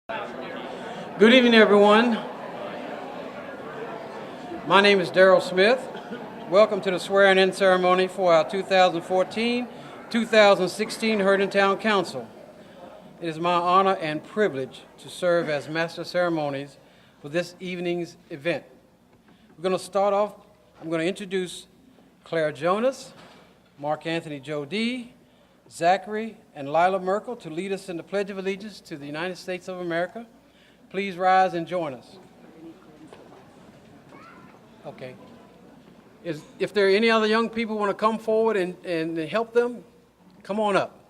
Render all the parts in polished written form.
Good evening, everyone. My name is Darrell Smith. Welcome to the swearing-in ceremony for our 2014-2016 Herndon Town Council. It is my honor and privilege to serve as Master of Ceremonies for this evening's event. We're going to start off. I'm going to introduce Claire Jonas, Mark Anthony Jodee, Zachary, and Lila Merkel to lead us in the Pledge of Allegiance to the United States of America. Please rise and join us. Okay. If there are any other young people who want to come forward and help them, come on up.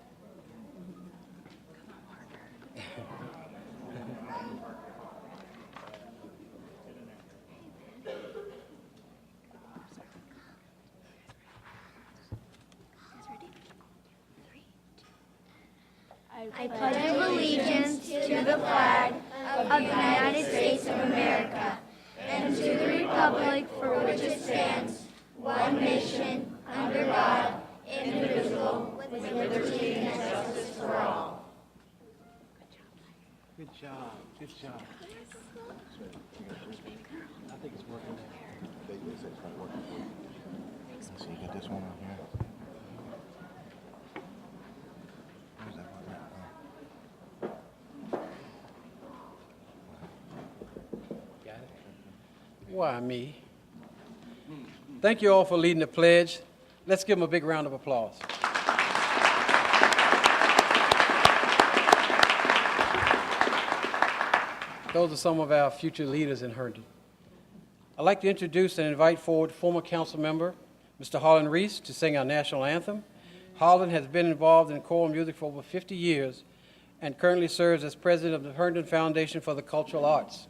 I pledge allegiance to the flag of the United States of America and to the republic for which it stands, one nation, under God, indivisible, with liberty and justice for all. Good job. Good job. I think it's working now. So you get this one on here. Where's that one at? Got it? Why me? Thank you all for leading the pledge. Let's give them a big round of applause. Those are some of our future leaders in Herndon. I'd like to introduce and invite forward former council member, Mr. Harlan Reese, to sing our national anthem. Harlan has been involved in choral music for over 50 years and currently serves as president of the Herndon Foundation for the Cultural Arts.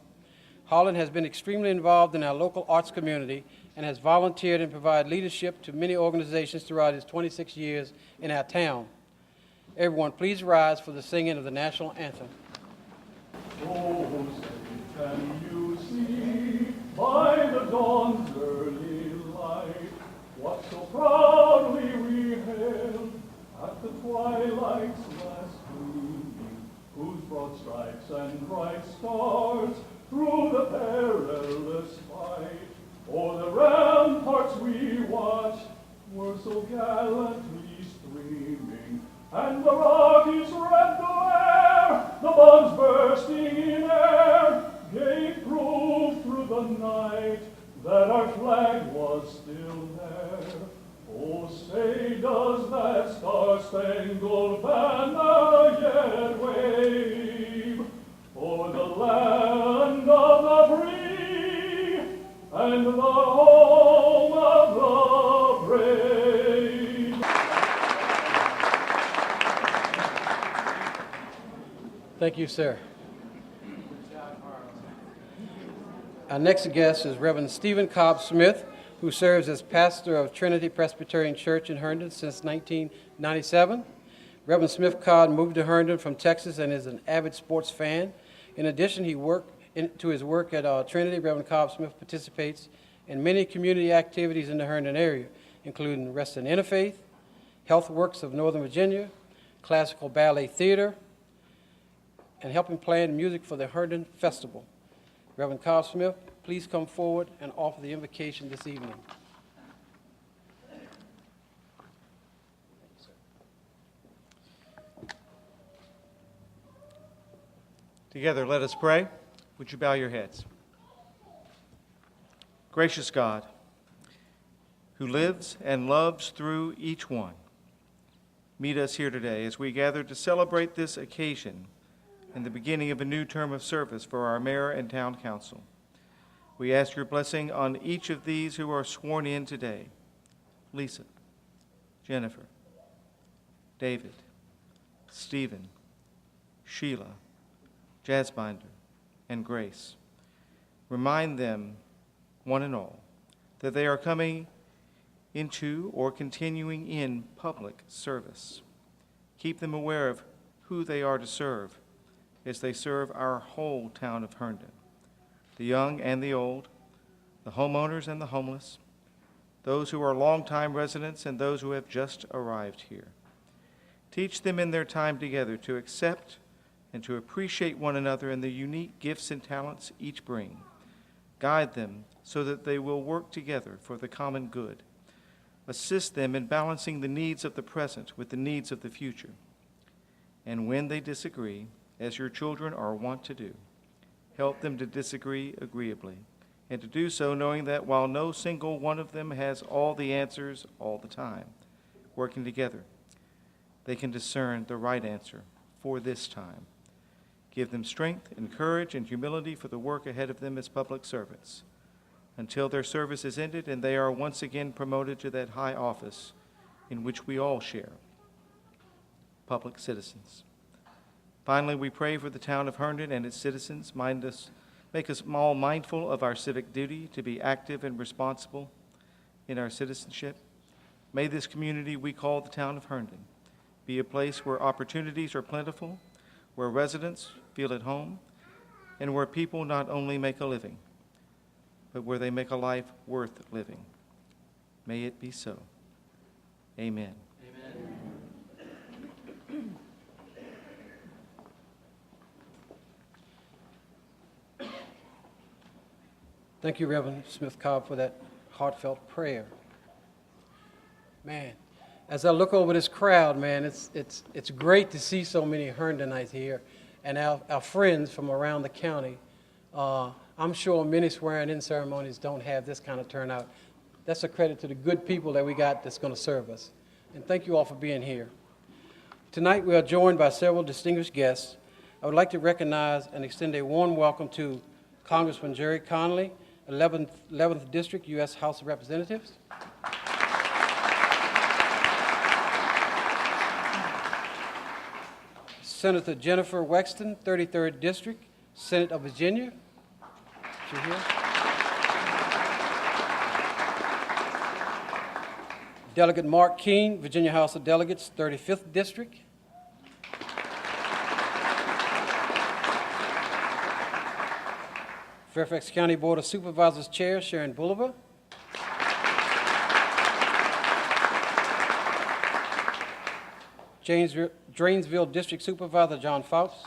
Harlan has been extremely involved in our local arts community and has volunteered and provided leadership to many organizations throughout his 26 years in our town. Everyone, please rise for the singing of the national anthem. Oh, say, can you see by the dawn's early light what so proudly we hailed at the twilight's last gleaming, whose broad stripes and bright stars through the perilous fight o'er the ramparts we watched were so gallantly streaming, and the Rockies rent the air, the bombs bursting in air, gave proof through the night that our flag was still there. Oh, say, does that star-spangled banner yet wave o'er the land of the free and the home of the brave? Thank you, sir. Our next guest is Reverend Stephen Cobb Smith, who serves as pastor of Trinity Presbyterian Church in Herndon since 1997. Reverend Smith Cobb moved to Herndon from Texas and is an avid sports fan. In addition, to his work at Trinity, Reverend Cobb Smith participates in many community activities in the Herndon area, including Rest and Interfaith, Health Works of Northern Virginia, Classical Ballet Theater, and helping plan music for the Herndon Festival. Reverend Cobb Smith, please come forward and offer the invocation this evening. Together, let us pray. Would you bow your heads? Gracious God, who lives and loves through each one, meet us here today as we gather to celebrate this occasion and the beginning of a new term of service for our mayor and town council. We ask your blessing on each of these who are sworn in today: Lisa, Jennifer, David, Stephen, Sheila, Jazzbinder, and Grace. Remind them, one and all, that they are coming into or continuing in public service. Keep them aware of who they are to serve as they serve our whole town of Herndon, the young and the old, the homeowners and the homeless, those who are longtime residents and those who have just arrived here. Teach them in their time together to accept and to appreciate one another and the unique gifts and talents each bring. Guide them so that they will work together for the common good. Assist them in balancing the needs of the present with the needs of the future. And when they disagree, as your children are wont to do, help them to disagree agreeably, and to do so knowing that while no single one of them has all the answers all the time, working together, they can discern the right answer for this time. Give them strength and courage and humility for the work ahead of them as public servants, until their service is ended and they are once again promoted to that high office in which we all share, public citizens. Finally, we pray for the town of Herndon and its citizens. Make us all mindful of our civic duty to be active and responsible in our citizenship. May this community we call the town of Herndon be a place where opportunities are plentiful, where residents feel at home, and where people not only make a living, but where they make a life worth living. May it be so. Amen. Thank you, Reverend Smith-Cobb, for that heartfelt prayer. Man, as I look over this crowd, man, it's great to see so many Herndonites here and our friends from around the county. I'm sure many swearing-in ceremonies don't have this kind of turnout. That's a credit to the good people that we got that's going to serve us. And thank you all for being here. Tonight we are joined by several distinguished guests. I would like to recognize and extend a warm welcome to Congressman Jerry Connolly, 11th District, U.S. House of Representatives. Senator Jennifer Wexton, 33rd District, Senate of Virginia. She's here. Delegate Mark Keene, Virginia House of Delegates, 35th District. Fairfax County Board of Supervisors Chair Sharon Bolivar. Drainesville District Supervisor John Fouts.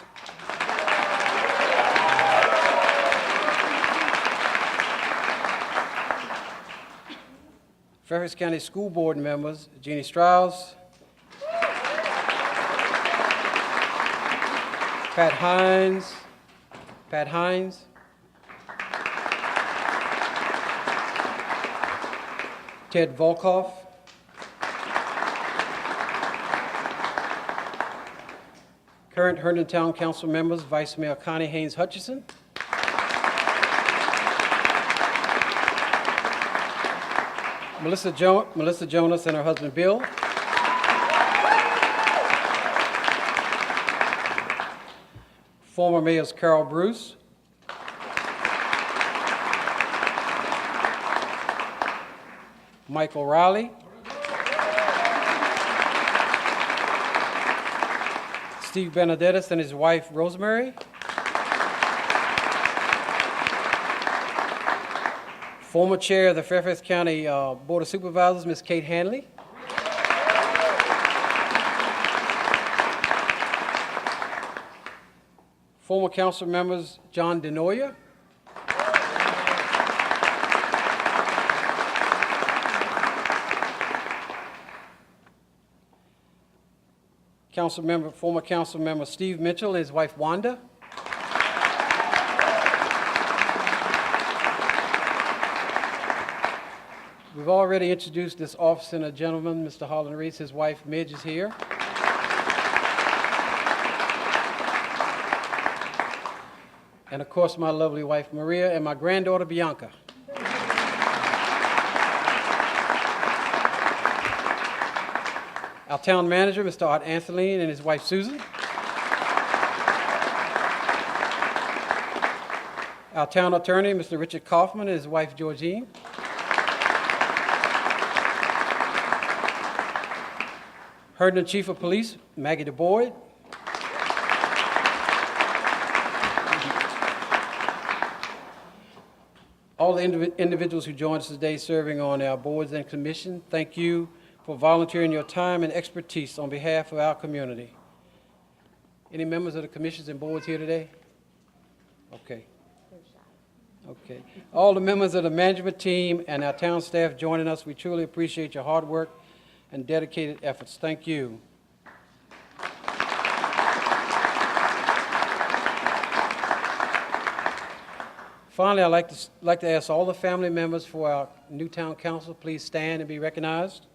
Fairfax County School Board members Jeannie Strauss, Pat Hines, Ted Volkoff, current Herndon Town Council members, Vice Mayor Connie Haynes Hutchison, Melissa Jonas and her husband Bill, former mayors Carol Bruce, Mike O'Reilly, Steve Benedettis and his wife Rosemary, former chair of the Fairfax County Board of Supervisors, Ms. Kate Hanley, former council members John Denoyer, former council member Steve Mitchell and his wife Wanda, we've already introduced this officer and a gentleman, Mr. Harlan Reese. His wife Midge is here. And of course my lovely wife Maria and my granddaughter Bianca. Our town manager, Mr. Art Anthony, and his wife Susan. Our town attorney, Mr. Richard Kaufman, and his wife Georgine. Herndon Chief of Police, Maggie DeBoyd. All the individuals who joined us today serving on our boards and commission, thank you for volunteering your time and expertise on behalf of our community. Any members of the commissions and boards here today? Okay. Okay. All the members of the management team and our town staff joining us, we truly appreciate your hard work and dedicated efforts. Thank you. Finally, I'd like to ask all the family members for our new town council, please stand and be recognized.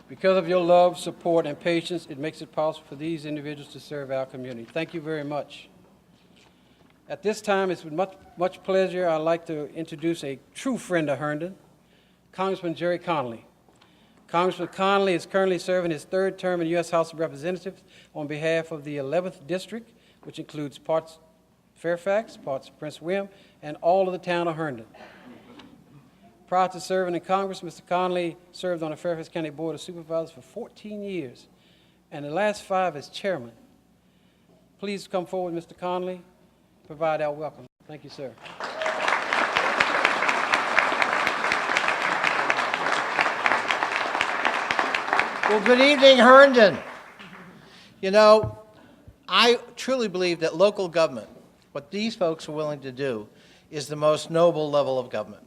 Because of your love, support, and patience, it makes it possible for these individuals to serve our community. Thank you very much. At this time, it's with much pleasure I'd like to introduce a true friend of Herndon, Congressman Jerry Connolly. Congressman Connolly is currently serving his third term in the U.S. House of Representatives on behalf of the 11th District, which includes parts Fairfax, parts of Prince William, and all of the town of Herndon. Prior to serving in Congress, Mr. Connolly served on the Fairfax County Board of Supervisors for 14 years, and the last 5 as chairman. Please come forward, Mr. Connolly. Provide our welcome. Thank you, sir. Well, good evening, Herndon. You know, I truly believe that local government, what these folks are willing to do, is the most noble level of government.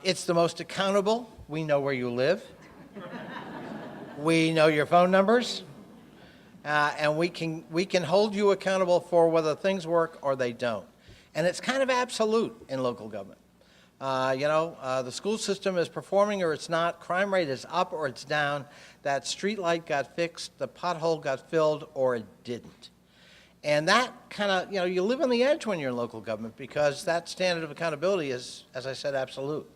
It's the most accountable. We know where you live. We know your phone numbers. And we can hold you accountable for whether things work or they don't. And it's kind of absolute in local government. The school system is performing or it's not. Crime rate is up or it's down. That street light got fixed, the pothole got filled, or it didn't. And that kind of, you live on the edge when you're in local government because that standard of accountability is, as I said, absolute.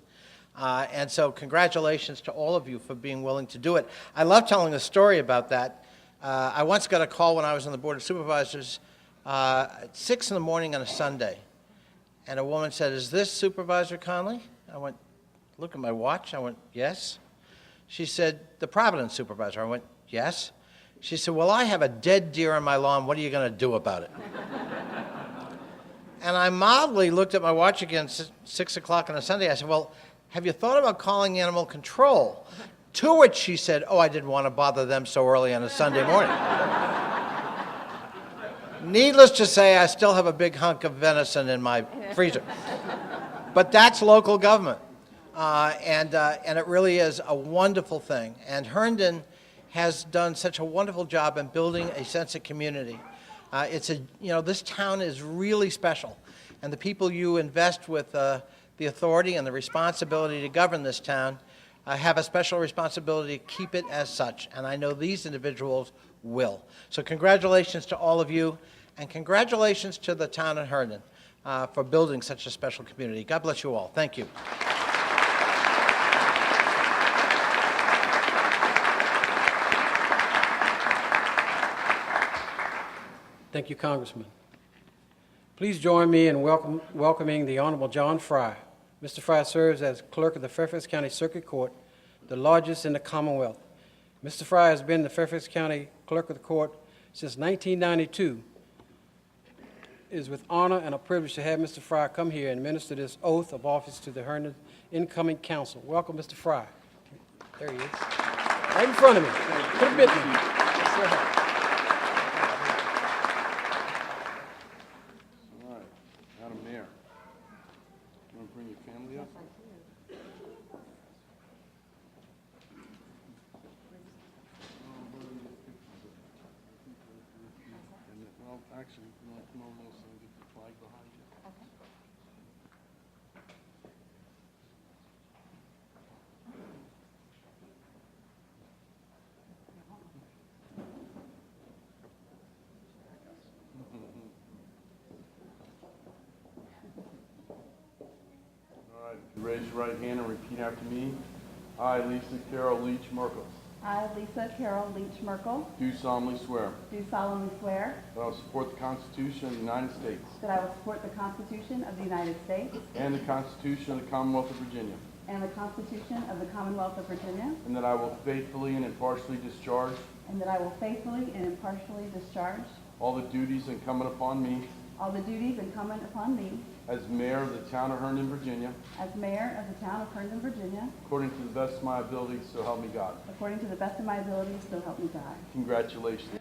And so congratulations to all of you for being willing to do it. I love telling a story about that. I once got a call when I was on the Board of Supervisors at 6 in the morning on a Sunday. And a woman said, "Is this Supervisor Connolly?" I went, look at my watch. I went, "Yes." She said, "The Providence Supervisor." I went, "Yes." She said, "Well, I have a dead deer on my lawn. What are you going to do about it?" And I mildly looked at my watch again, 6 o'clock on a Sunday. I said, "Well, have you thought about calling animal control?" To which she said, "Oh, I didn't want to bother them so early on a Sunday morning." Needless to say, I still have a big hunk of venison in my freezer. But that's local government. And it really is a wonderful thing. And Herndon has done such a wonderful job in building a sense of community. This town is really special. And the people you invest with the authority and the responsibility to govern this town have a special responsibility to keep it as such, and I know these individuals will. So congratulations to all of you, and congratulations to the town of Herndon for building such a special community. God bless you all. Thank you. Thank you, Congressman. Please join me in welcoming the Honorable John Fry. Mr. Fry serves as clerk of the Fairfax County Circuit Court, the largest in the Commonwealth. Mr. Fry has been the Fairfax County clerk of the court since 1992. It is with honor and a privilege to have Mr. Fry come here and administer this oath of office to the Herndon incoming council. Welcome, Mr. Fry. There he is. Right in front of me. Put a bit in. Yes, sir. Actually, you want to come almost and get the flag behind you. Okay. All right, raise your right hand and repeat after me. I, Lisa Carol Leach Merkel. I, Lisa Carol Leach Merkel, Do solemnly swear do solemnly swear that I will support the Constitution of the United States that I will support the Constitution of the United States and the Constitution of the Commonwealth of Virginia, and the Constitution of the Commonwealth of Virginia, and that I will faithfully and impartially discharge and that I will faithfully and impartially discharge all the duties incumbent upon me all the duties incumbent upon me as mayor of the Town of Herndon, Virginia, as mayor of the Town of Herndon, Virginia, according to the best of my ability, so help me God. according to the best of my abilities, so help me God. Congratulations.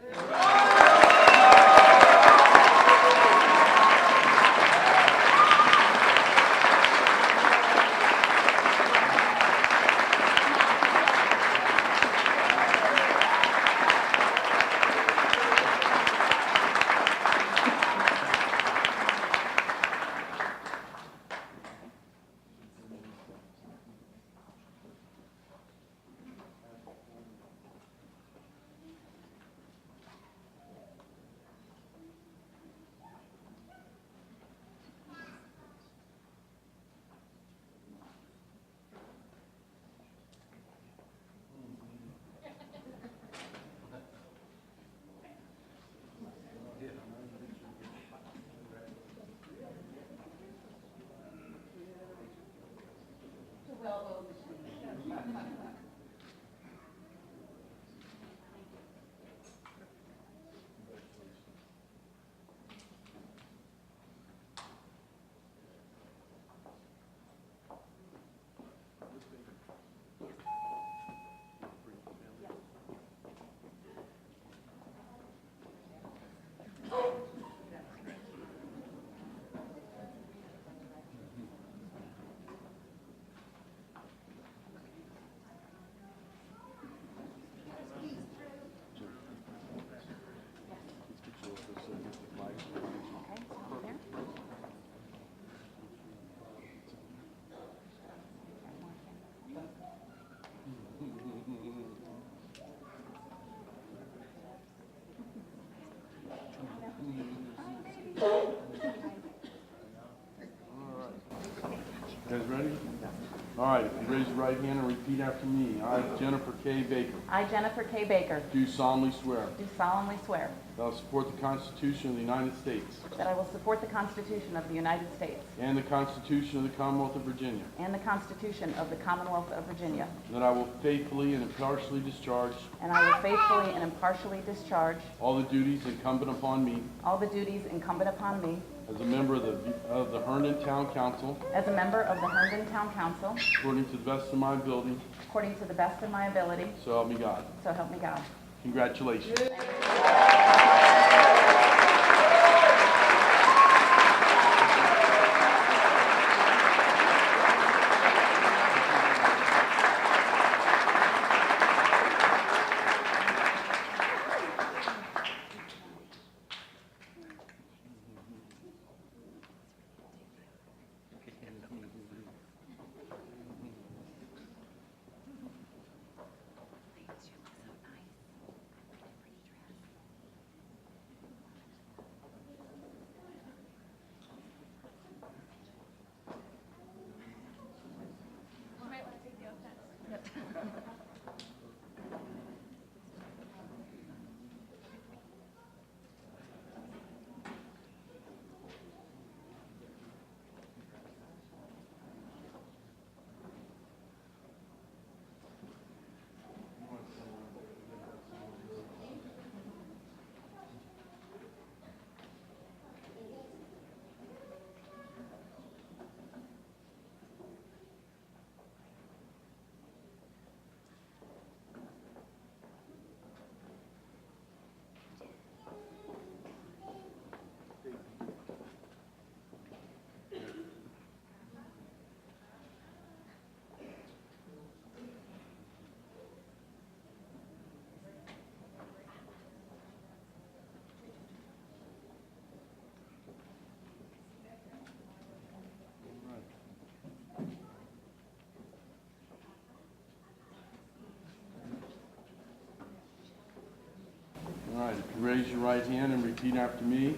You guys ready? All right, if you raise your right hand and repeat after me. I, Jennifer K. Baker, I, Jennifer K. Baker, do solemnly swear do solemnly swear that I will support the Constitution of the United States that I will support the Constitution of the United States and the Constitution of the Commonwealth of Virginia, and the Constitution of the Commonwealth of Virginia, and that I will faithfully and impartially discharge and I will faithfully and impartially discharge all the duties incumbent upon me all the duties incumbent upon me as a member of the Herndon Town Council, as a member of the Herndon Town Council, according to the best of my ability, according to the best of my ability, so help me God. so help me God. Congratulations. All right, if you raise your right hand and repeat after me.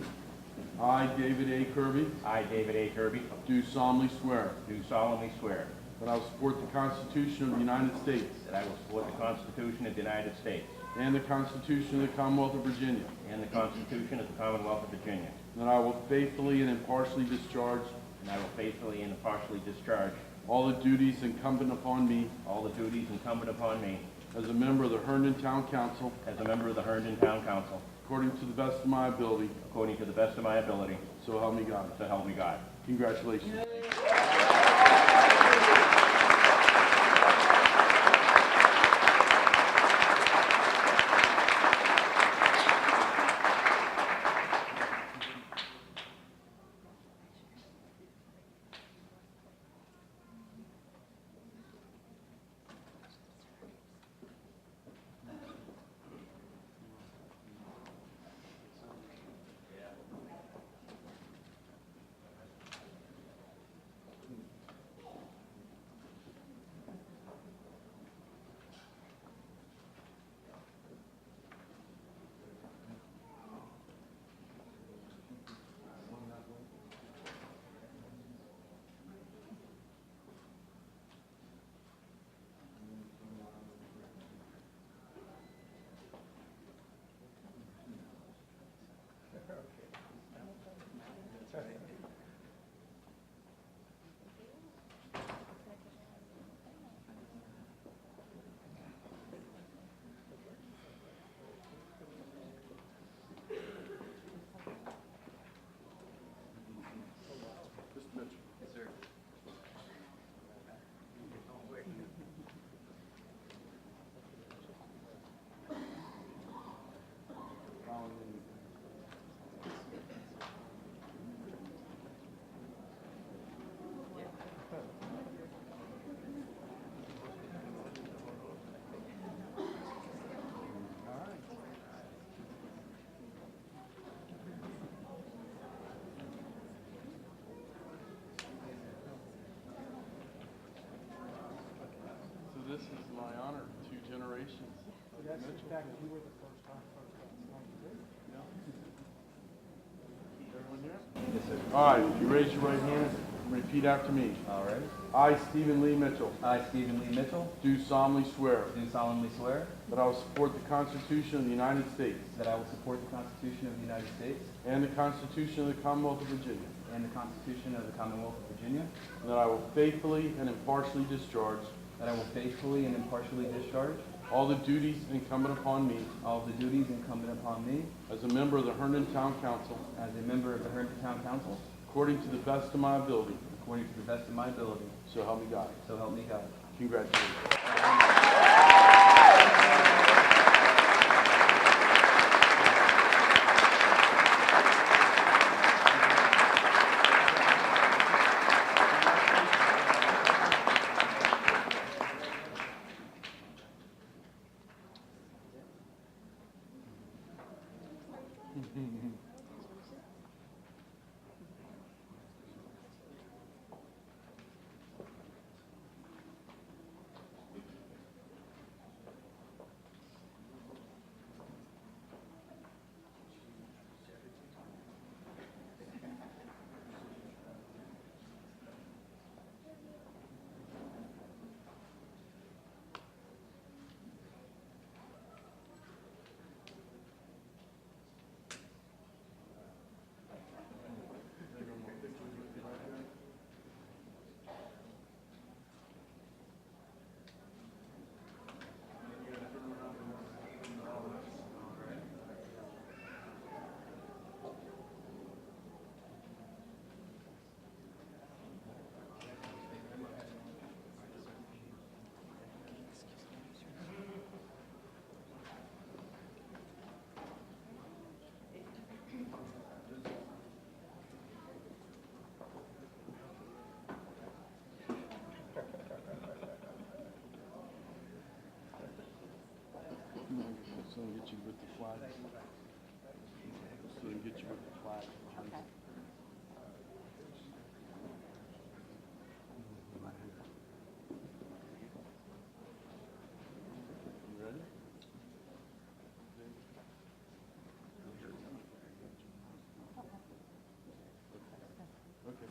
I, David A. Kirby, I, David A. Kirby, do solemnly swear do solemnly swear that I will support the Constitution of the United States that I will support the Constitution of the United States and the Constitution of the Commonwealth of Virginia, and the Constitution of the Commonwealth of Virginia, and that I will faithfully and impartially discharge and I will faithfully and impartially discharge all the duties incumbent upon me all the duties incumbent upon me as a member of the Herndon Town Council, as a member of the Herndon Town Council, according to the best of my ability, according to the best of my ability, so help me God. so help me God. Congratulations. So this is my honor, 2 generations. Everyone here? Yes, sir. All right, if you raise your right hand, repeat after me. All right. I, Stephen Lee Mitchell, I, Stephen Lee Mitchell, do solemnly swear do solemnly swear that I will support the Constitution of the United States that I will support the Constitution of the United States and the Constitution of the Commonwealth of Virginia, and the Constitution of the Commonwealth of Virginia, and that I will faithfully and impartially discharge that I will faithfully and impartially discharge all the duties incumbent upon me all of the duties incumbent upon me as a member of the Herndon Town Council, as a member of the Herndon Town Council, according to the best of my ability, according to the best of my ability, so help me God. so help me God. Congratulations. So get you with the flag. So get you with the flag. Okay. You ready? Okay.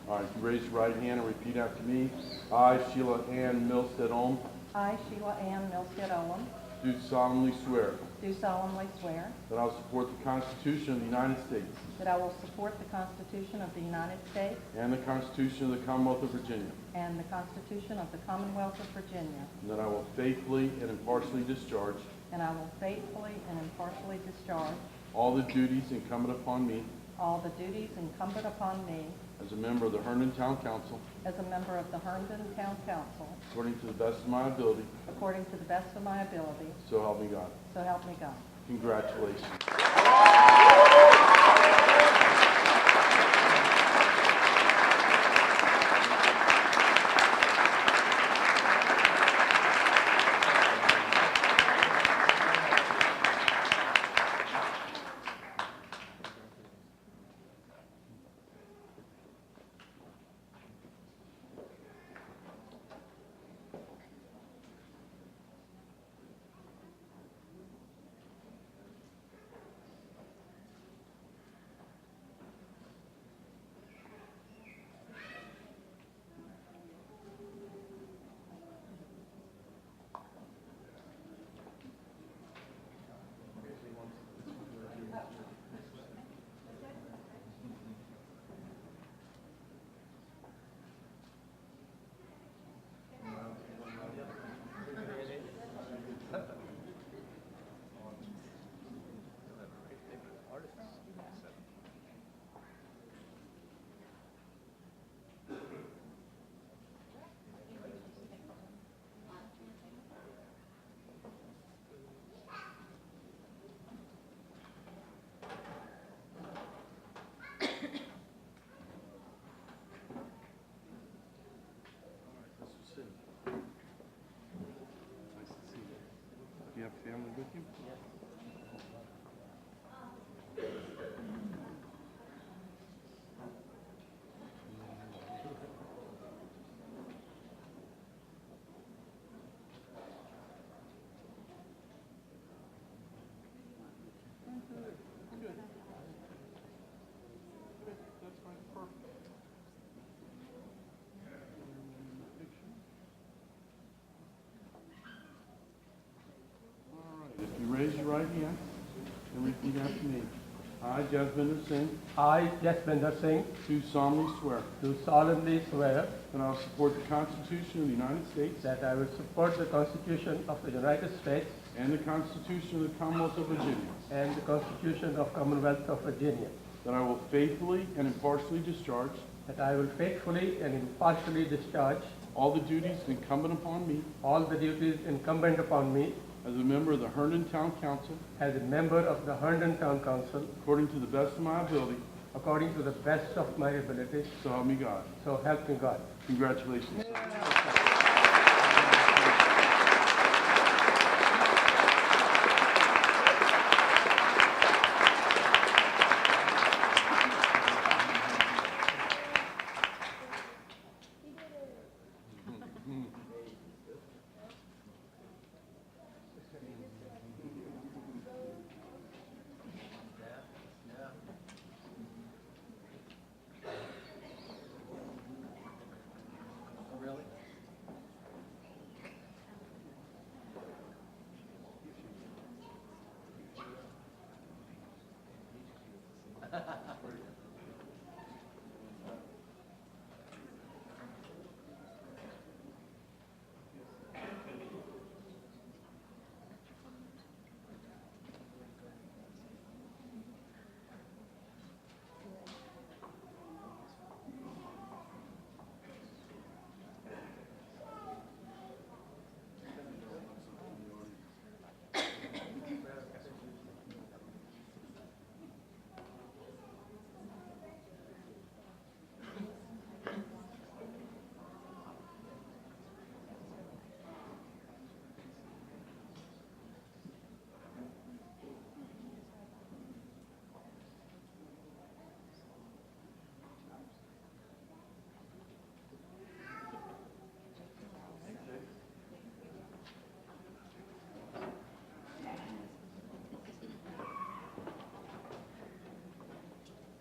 All right, raise your right hand and repeat after me. I, Sheila Ann Milstead Olm, I, Sheila Ann Milstead Olam, do solemnly swear do solemnly swear that I will support the Constitution of the United States that I will support the Constitution of the United States and the Constitution of the Commonwealth of Virginia, and the Constitution of the Commonwealth of Virginia, and that I will faithfully and impartially discharge and I will faithfully and impartially discharge all the duties incumbent upon me all the duties incumbent upon me as a member of the Herndon Town Council as a member of the Herndon Town Council according to the best of my ability, according to the best of my ability, so help me God. so help me God. Congratulations. Do you have family with you? That's fine, perfect. All right, if you raise your right hand and repeat after me. I, Jasvinder Singh, I, Jasvinder Singh, do solemnly swear do solemnly swear that I will support the Constitution of the United States that I will support the Constitution of the United States and the Constitution of the Commonwealth of Virginia, and the Constitution of Commonwealth of Virginia, that I will faithfully and impartially discharge that I will faithfully and impartially discharge all the duties incumbent upon me all the duties incumbent upon me as a member of the Herndon Town Council as a member of the Herndon Town Council according to the best of my ability, according to the best of my ability, so help me God. so help me God. Congratulations.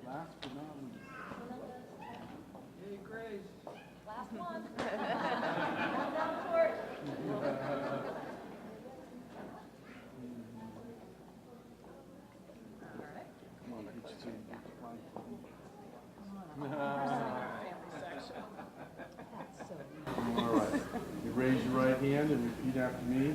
Last but not least. Come on, get you two. All right. You raise your right hand and repeat after me.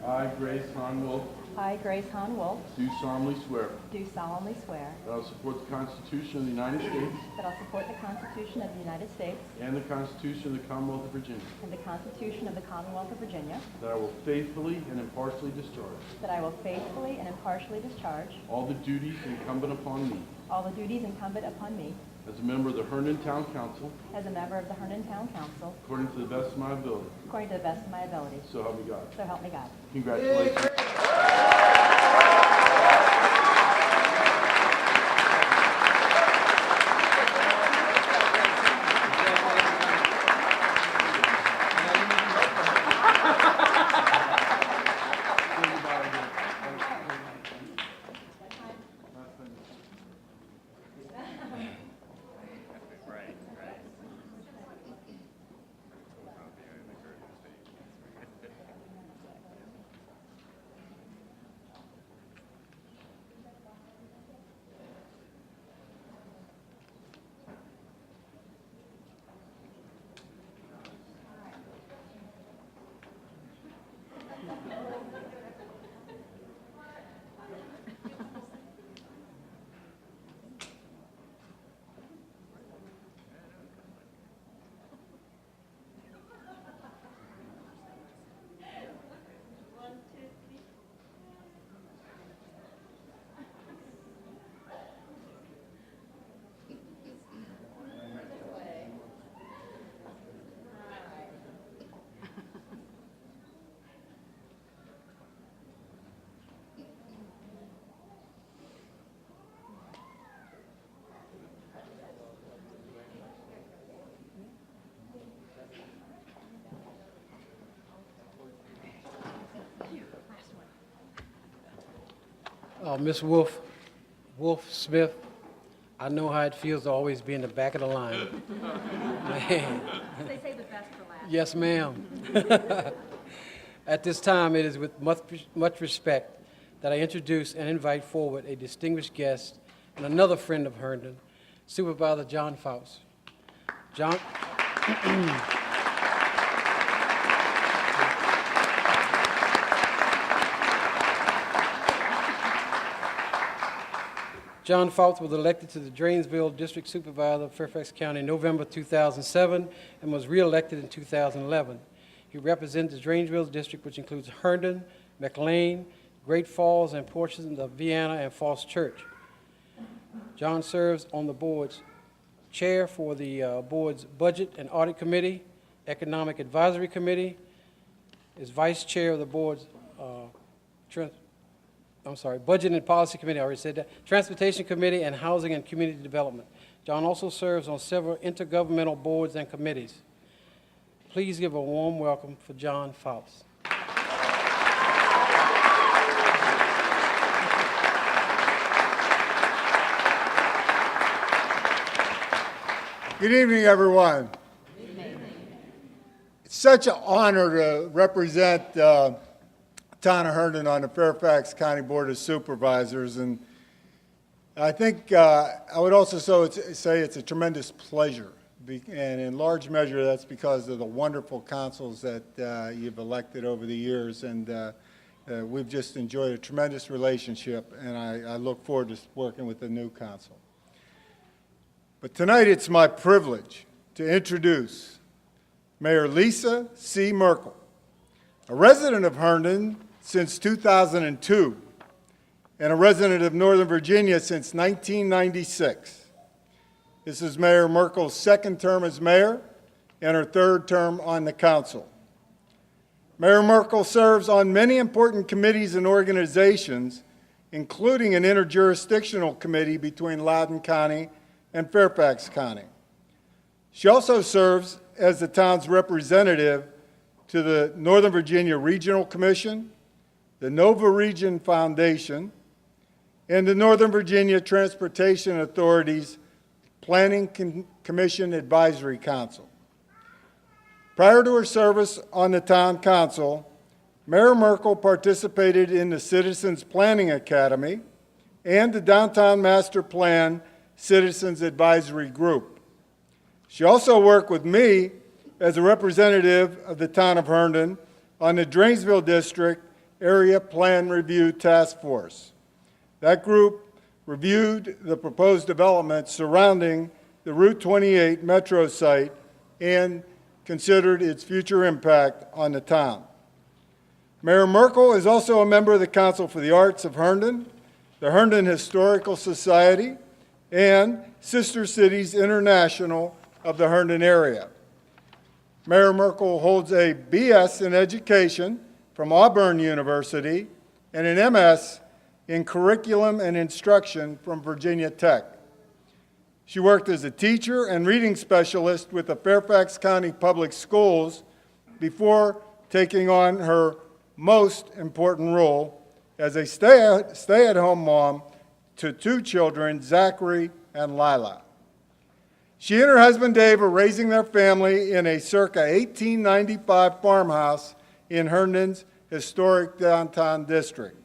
I, Grace Hahn Wolf, I, Grace Hahn Wolf, do solemnly swear do solemnly swear that I will support the Constitution of the United States that I'll support the Constitution of the United States and the Constitution of the Commonwealth of Virginia, and the Constitution of the Commonwealth of Virginia, that I will faithfully and impartially discharge that I will faithfully and impartially discharge all the duties incumbent upon me all the duties incumbent upon me as a member of the Herndon Town Council as a member of the Herndon Town Council, according to the best of my ability. according to the best of my ability. So help me God. So help me God. Congratulations. Miss Wolf Smith, I know how it feels to always be in the back of the line. Man. They say the best for last. Yes, ma'am. At this time, it is with much respect that I introduce and invite forward a distinguished guest and another friend of Herndon, Supervisor John Faust. John. John Faust was elected to the Drainsville District Supervisor of Fairfax County in November 2007 and was re-elected in 2011. He represents the Drainsville District, which includes Herndon, McLean, Great Falls, and portions of Vienna and Falls Church. John serves on the board's chair for the board's Budget and Audit Committee, Economic Advisory Committee, is vice chair of the board's Budget and Policy Committee, I already said that, Transportation Committee, and Housing and Community Development. John also serves on several intergovernmental boards and committees. Please give a warm welcome for John Faust. Good evening, everyone. It's such an honor to represent Town of Herndon on the Fairfax County Board of Supervisors, and I think I would also say it's a tremendous pleasure, and in large measure that's because of the wonderful councils that you've elected over the years, and we've just enjoyed a tremendous relationship, and I look forward to working with the new council. But tonight it's my privilege to introduce Mayor Lisa C. Merkel, a resident of Herndon since 2002 and a resident of Northern Virginia since 1996. This is Mayor Merkel's second term as mayor and her third term on the council. Mayor Merkel serves on many important committees and organizations, including an interjurisdictional committee between Loudoun County and Fairfax County. She also serves as the town's representative to the Northern Virginia Regional Commission, the Nova Region Foundation, and the Northern Virginia Transportation Authority's Planning Commission Advisory Council. Prior to her service on the town council, Mayor Merkel participated in the Citizens Planning Academy and the Downtown Master Plan Citizens Advisory Group. She also worked with me as a representative of the Town of Herndon on the Drainsville District Area Plan Review Task Force. That group reviewed the proposed developments surrounding the Route 28 metro site and considered its future impact on the town. Mayor Merkel is also a member of the Council for the Arts of Herndon, the Herndon Historical Society, and Sister Cities International of the Herndon area. Mayor Merkel holds a BS in Education from Auburn University and an MS in Curriculum and Instruction from Virginia Tech. She worked as a teacher and reading specialist with the Fairfax County Public Schools before taking on her most important role as a stay-at-home mom to 2 children, Zachary and Lila. She and her husband Dave are raising their family in a circa 1895 farmhouse in Herndon's historic downtown district.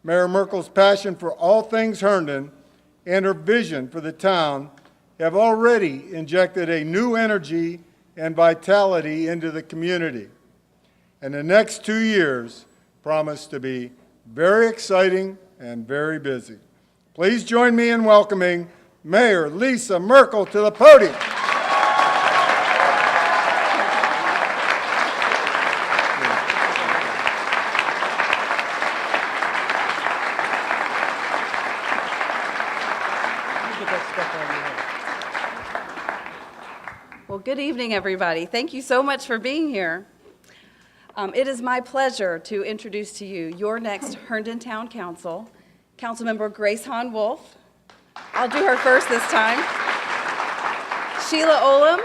Mayor Merkel's passion for all things Herndon and her vision for the town have already injected a new energy and vitality into the community. And the next 2 years promise to be very exciting and very busy. Please join me in welcoming Mayor Lisa Merkel to the podium. Well, good evening, everybody. Thank you so much for being here. It is my pleasure to introduce to you your next Herndon Town Council, Councilmember Grace Hahn Wolf. I'll do her first this time. Sheila Olam,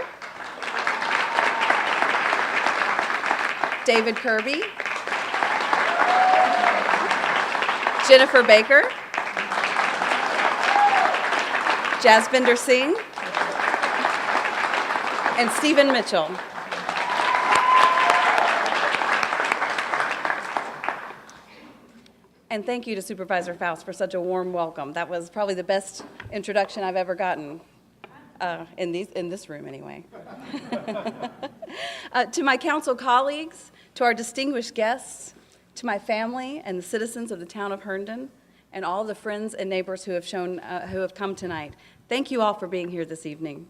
David Kirby, Jennifer Baker, Jasvinder Singh, and Stephen Mitchell. And thank you to Supervisor Faust for such a warm welcome. That was probably the best introduction I've ever gotten in this room anyway. To my council colleagues, to our distinguished guests, to my family and the citizens of the town of Herndon, and all the friends and neighbors who have come tonight, thank you all for being here this evening.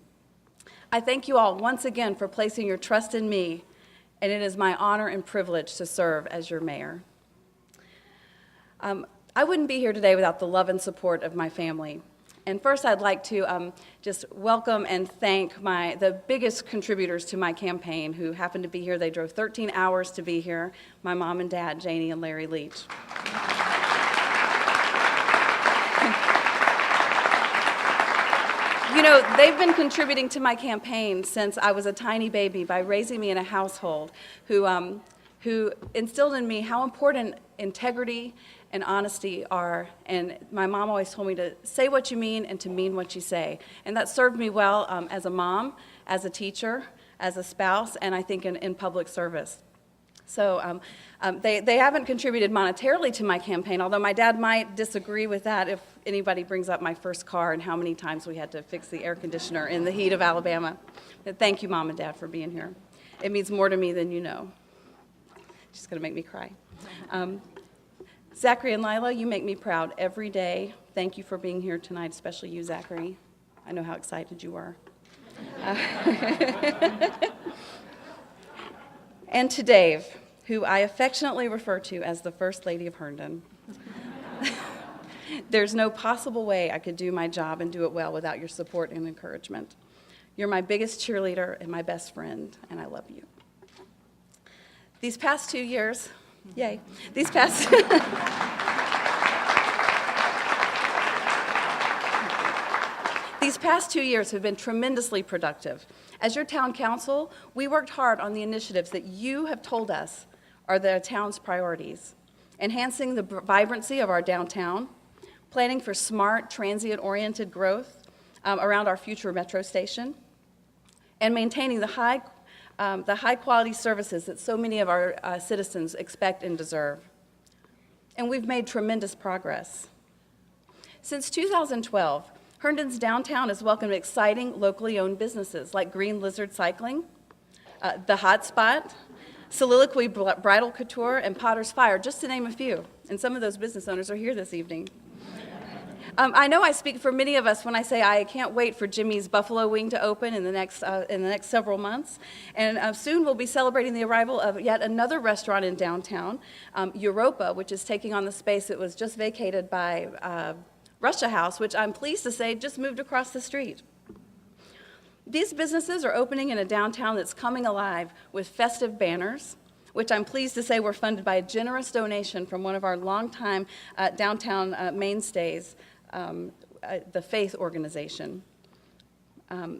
I thank you all once again for placing your trust in me, and it is my honor and privilege to serve as your mayor. I wouldn't be here today without the love and support of my family. And first, I'd like to just welcome and thank the biggest contributors to my campaign who happened to be here. They drove 13 hours to be here, my mom and dad, Janie and Larry Leach. You know, they've been contributing to my campaign since I was a tiny baby by raising me in a household who instilled in me how important integrity and honesty are. And my mom always told me to say what you mean and to mean what you say. And that served me well as a mom, as a teacher, as a spouse, and I think in public service. So they haven't contributed monetarily to my campaign, although my dad might disagree with that if anybody brings up my first car and how many times we had to fix the air conditioner in the heat of Alabama. But thank you, Mom and Dad, for being here. It means more to me than you know. She's going to make me cry. Zachary and Lila, you make me proud every day. Thank you for being here tonight, especially you, Zachary. I know how excited you are. And to Dave, who I affectionately refer to as the First Lady of Herndon. There's no possible way I could do my job and do it well without your support and encouragement. You're my biggest cheerleader and my best friend, and I love you. These past 2 years, yay, these past These past 2 years have been tremendously productive. As your town council, we worked hard on the initiatives that you have told us are the town's priorities. Enhancing the vibrancy of our downtown, planning for smart, transient-oriented growth around our future metro station, and maintaining the high-quality services that so many of our citizens expect and deserve. And we've made tremendous progress. Since 2012, Herndon's downtown has welcomed exciting locally owned businesses like Green Lizard Cycling, The Hot Spot, Soliloquy Bridal Couture, and Potter's Fire, just to name a few. And some of those business owners are here this evening. I know I speak for many of us when I say I can't wait for Jimmy's Buffalo Wing to open in the next several months. And soon we'll be celebrating the arrival of yet another restaurant in downtown, Europa, which is taking on the space that was just vacated by Russia House, which I'm pleased to say just moved across the street. These businesses are opening in a downtown that's coming alive with festive banners, which I'm pleased to say were funded by a generous donation from one of our longtime downtown mainstays, the Faith organization.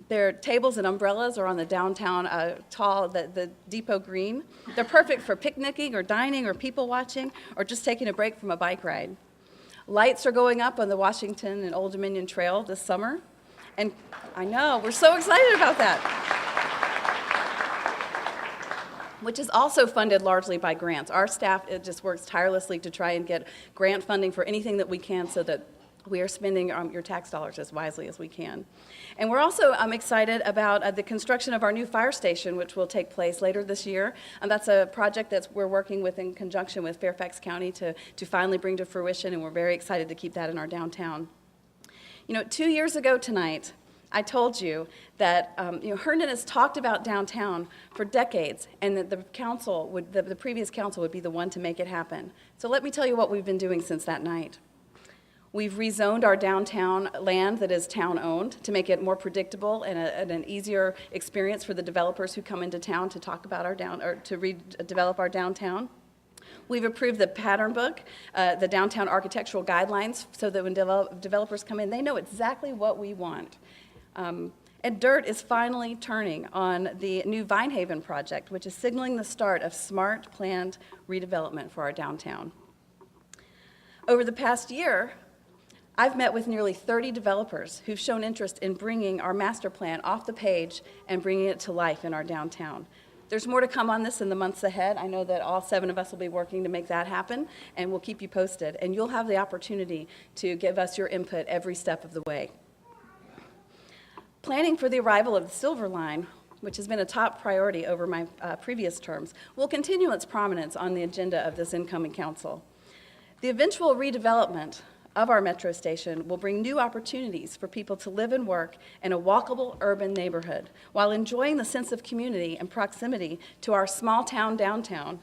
Their tables and umbrellas are on the downtown the Depot Green. They're perfect for picnicking or dining or people watching or just taking a break from a bike ride. Lights are going up on the Washington and Old Dominion Trail this summer. And I know, we're so excited about that. Which is also funded largely by grants. Our staff just works tirelessly to try and get grant funding for anything that we can so that we are spending your tax dollars as wisely as we can. And we're also excited about the construction of our new fire station, which will take place later this year. And that's a project that we're working with in conjunction with Fairfax County to finally bring to fruition, and we're very excited to keep that in our downtown. 2 years ago tonight, I told you that Herndon has talked about downtown for decades, and that the previous council would be the one to make it happen. So let me tell you what we've been doing since that night. We've rezoned our downtown land that is town-owned to make it more predictable and an easier experience for the developers who come into town to talk about to redevelop our downtown. We've approved the pattern book, the downtown architectural guidelines, so that when developers come in, they know exactly what we want. And dirt is finally turning on the new Vinehaven project, which is signaling the start of smart, planned redevelopment for our downtown. Over the past year, I've met with nearly 30 developers who've shown interest in bringing our master plan off the page and bringing it to life in our downtown. There's more to come on this in the months ahead. I know that all 7 of us will be working to make that happen, and we'll keep you posted. And you'll have the opportunity to give us your input every step of the way. Planning for the arrival of the Silver Line, which has been a top priority over my previous terms, will continue its prominence on the agenda of this incoming council. The eventual redevelopment of our metro station will bring new opportunities for people to live and work in a walkable urban neighborhood while enjoying the sense of community and proximity to our small town downtown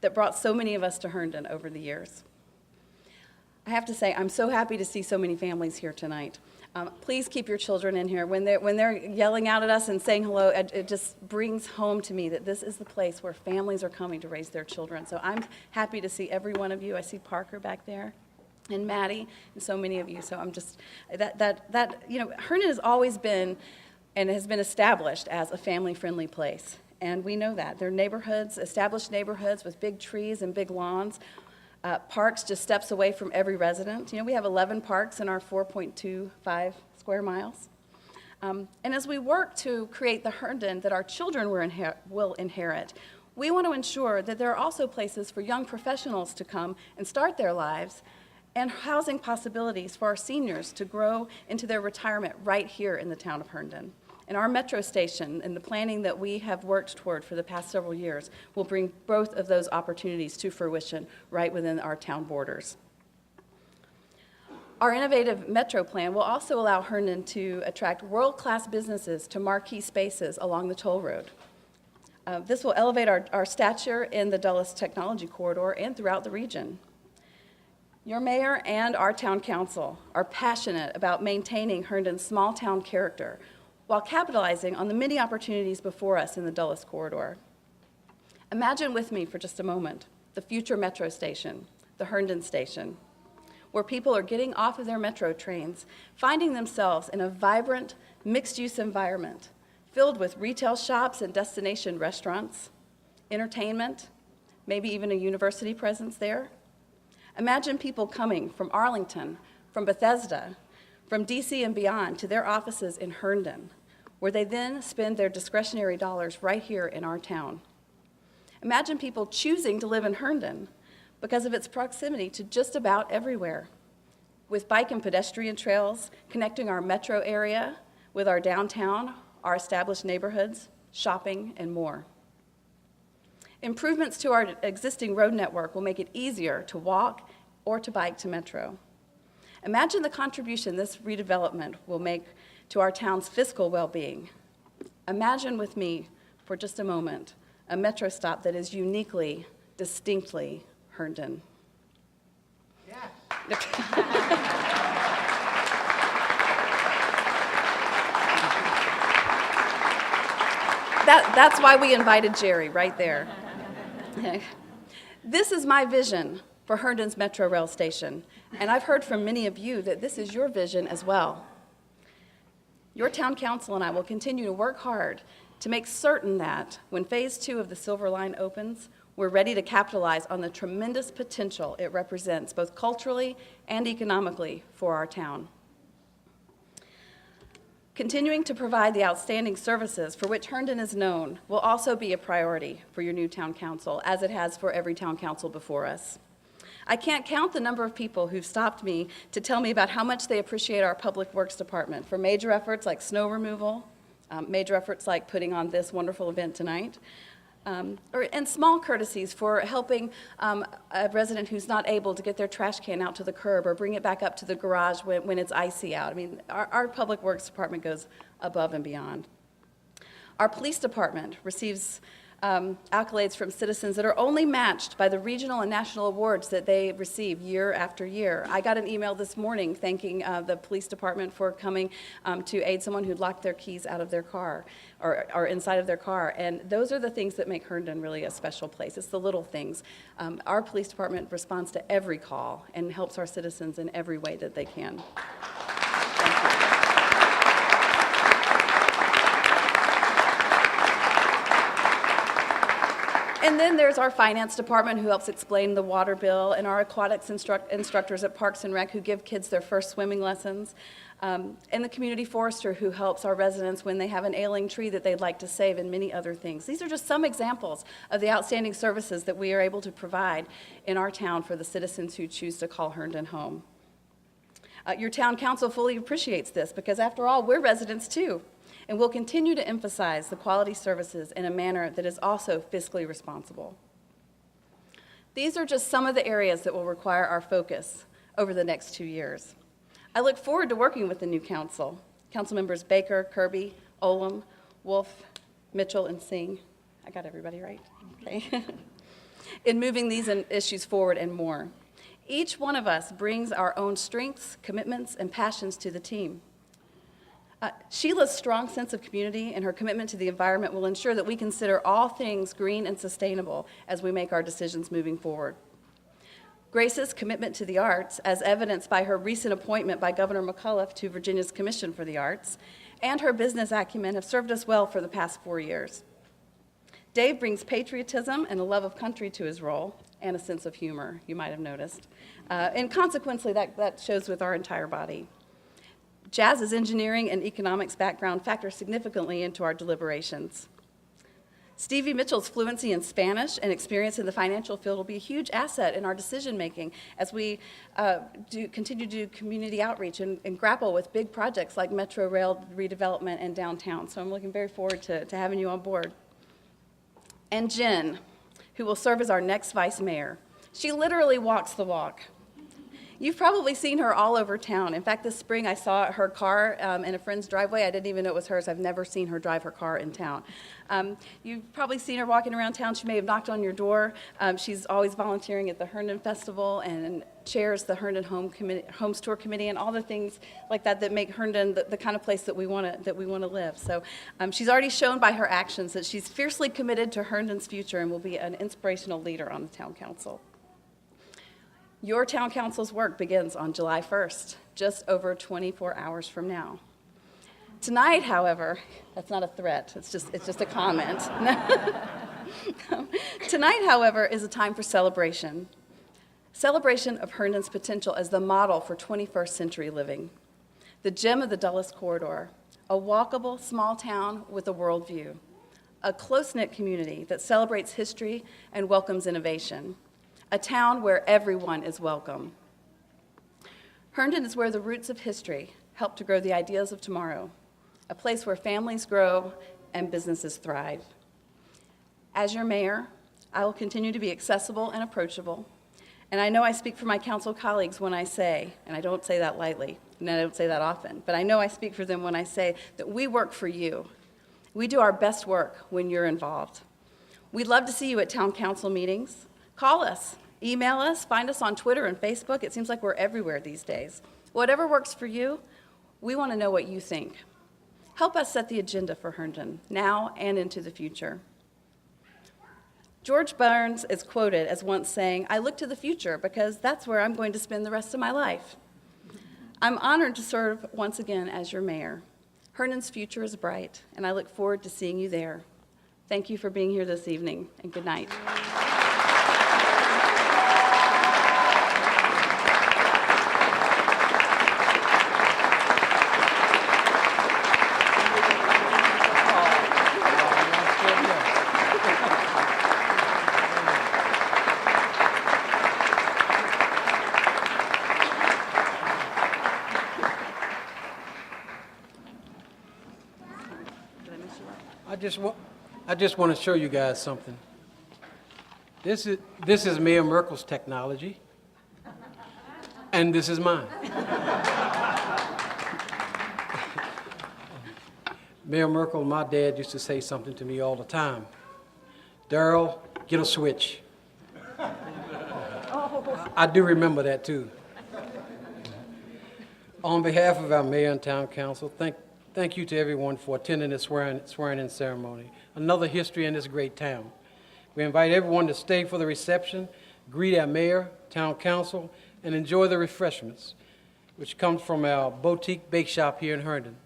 that brought so many of us to Herndon over the years. I have to say, I'm so happy to see so many families here tonight. Please keep your children in here. When they're yelling out at us and saying hello, it just brings home to me that this is the place where families are coming to raise their children. So I'm happy to see every one of you. I see Parker back there, and Maddie, and so many of you. So I'm just, Herndon has always been and has been established as a family-friendly place. And we know that. They're neighborhoods, established neighborhoods with big trees and big lawns. Parks just steps away from every resident. We have 11 parks in our 4.25 square miles. And as we work to create the Herndon that our children will inherit, we want to ensure that there are also places for young professionals to come and start their lives, and housing possibilities for our seniors to grow into their retirement right here in the town of Herndon. And our metro station and the planning that we have worked toward for the past several years will bring both of those opportunities to fruition right within our town borders. Our innovative metro plan will also allow Herndon to attract world-class businesses to marquee spaces along the toll road. This will elevate our stature in the Dulles Technology Corridor and throughout the region. Your mayor and our town council are passionate about maintaining Herndon's small town character while capitalizing on the many opportunities before us in the Dulles Corridor. Imagine with me for just a moment the future metro station, the Herndon Station, where people are getting off of their metro trains, finding themselves in a vibrant, mixed-use environment filled with retail shops and destination restaurants, entertainment, maybe even a university presence there. Imagine people coming from Arlington, from Bethesda, from DC and beyond to their offices in Herndon, where they then spend their discretionary dollars right here in our town. Imagine people choosing to live in Herndon because of its proximity to just about everywhere, with bike and pedestrian trails connecting our metro area with our downtown, our established neighborhoods, shopping, and more. Improvements to our existing road network will make it easier to walk or to bike to Metro. Imagine the contribution this redevelopment will make to our town's fiscal well-being. Imagine with me, for just a moment, a Metro stop that is uniquely, distinctly Herndon. That's why we invited Jerry right there. This is my vision for Herndon's Metro Rail Station, and I've heard from many of you that this is your vision as well. Your town council and I will continue to work hard to make certain that when Phase 2 of the Silver Line opens, we're ready to capitalize on the tremendous potential it represents, both culturally and economically, for our town. Continuing to provide the outstanding services for which Herndon is known will also be a priority for your new town council, as it has for every town council before us. I can't count the number of people who've stopped me to tell me about how much they appreciate our Public Works Department for major efforts like snow removal, major efforts like putting on this wonderful event tonight, and small courtesies for helping a resident who's not able to get their trash can out to the curb or bring it back up to the garage when it's icy out. I mean, our Public Works Department goes above and beyond. Our police department receives accolades from citizens that are only matched by the regional and national awards that they receive year after year. I got an email this morning thanking the police department for coming to aid someone who'd locked their keys out of their car or inside of their car. And those are the things that make Herndon really a special place. It's the little things. Our police department responds to every call and helps our citizens in every way that they can. And then there's our finance department who helps explain the water bill, and our aquatics instructors at Parks and Rec who give kids their first swimming lessons, and the community forester who helps our residents when they have an ailing tree that they'd like to save, and many other things. These are just some examples of the outstanding services that we are able to provide in our town for the citizens who choose to call Herndon home. Your town council fully appreciates this because, after all, we're residents too. And we'll continue to emphasize the quality services in a manner that is also fiscally responsible. These are just some of the areas that will require our focus over the next 2 years. I look forward to working with the new council, council members Baker, Kirby, Olam, Wolf, Mitchell, and Singh. I got everybody right? Okay. In moving these issues forward and more. Each one of us brings our own strengths, commitments, and passions to the team. Sheila's strong sense of community and her commitment to the environment will ensure that we consider all things green and sustainable as we make our decisions moving forward. Grace's commitment to the arts, as evidenced by her recent appointment by Governor McAuliffe to Virginia's Commission for the Arts, and her business acumen have served us well for the past 4 years. Dave brings patriotism and a love of country to his role, and a sense of humor, you might have noticed. And consequently, that shows with our entire body. Jazz's engineering and economics background factor significantly into our deliberations. Stevie Mitchell's fluency in Spanish and experience in the financial field will be a huge asset in our decision-making as we continue to do community outreach and grapple with big projects like Metro Rail redevelopment and downtown. So I'm looking very forward to having you on board. And Jen, who will serve as our next vice mayor. She literally walks the walk. You've probably seen her all over town. In fact, this spring I saw her car in a friend's driveway. I didn't even know it was hers. I've never seen her drive her car in town. You've probably seen her walking around town. She may have knocked on your door. She's always volunteering at the Herndon Festival and chairs the Herndon Home Store Committee and all the things like that make Herndon the kind of place that we want to live. So she's already shown by her actions that she's fiercely committed to Herndon's future and will be an inspirational leader on the town council. Your town council's work begins on July 1st, just over 24 hours from now. Tonight, however, that's not a threat, it's just a comment. Tonight, however, is a time for celebration. Celebration of Herndon's potential as the model for 21st century living. The gem of the Dulles Corridor, a walkable small town with a worldview. A close-knit community that celebrates history and welcomes innovation. A town where everyone is welcome. Herndon is where the roots of history help to grow the ideas of tomorrow, a place where families grow and businesses thrive. As your mayor, I will continue to be accessible and approachable. And I know I speak for my council colleagues when I say, and I don't say that lightly, and I don't say that often, but I know I speak for them when I say that we work for you. We do our best work when you're involved. We'd love to see you at town council meetings. Call us, email us, find us on Twitter and Facebook. It seems like we're everywhere these days. Whatever works for you, we want to know what you think. Help us set the agenda for Herndon, now and into the future. George Burns is quoted as once saying, "I look to the future because that's where I'm going to spend the rest of my life." I'm honored to serve once again as your mayor. Herndon's future is bright, and I look forward to seeing you there. Thank you for being here this evening, and good night. I just want to show you guys something. This is Mayor Merkel's technology, and this is mine. Mayor Merkel, my dad used to say something to me all the time. "Darrell, get a switch." I do remember that too. On behalf of our mayor and town council, thank you to everyone for attending this swearing-in ceremony. Another history in this great town. We invite everyone to stay for the reception, greet our mayor, town council, and enjoy the refreshments, which comes from our boutique bake shop here in Herndon.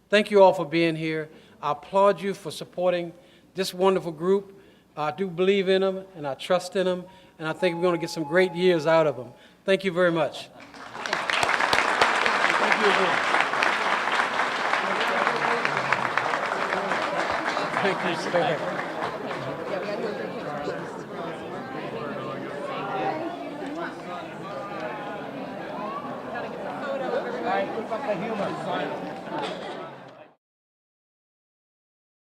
Thank you all for being here. I applaud you for supporting this wonderful group. I do believe in them, and I trust in them, and I think we're going to get some great years out of them. Thank you very much. Thank you again. Thank you, sir. All right, keep up the humor.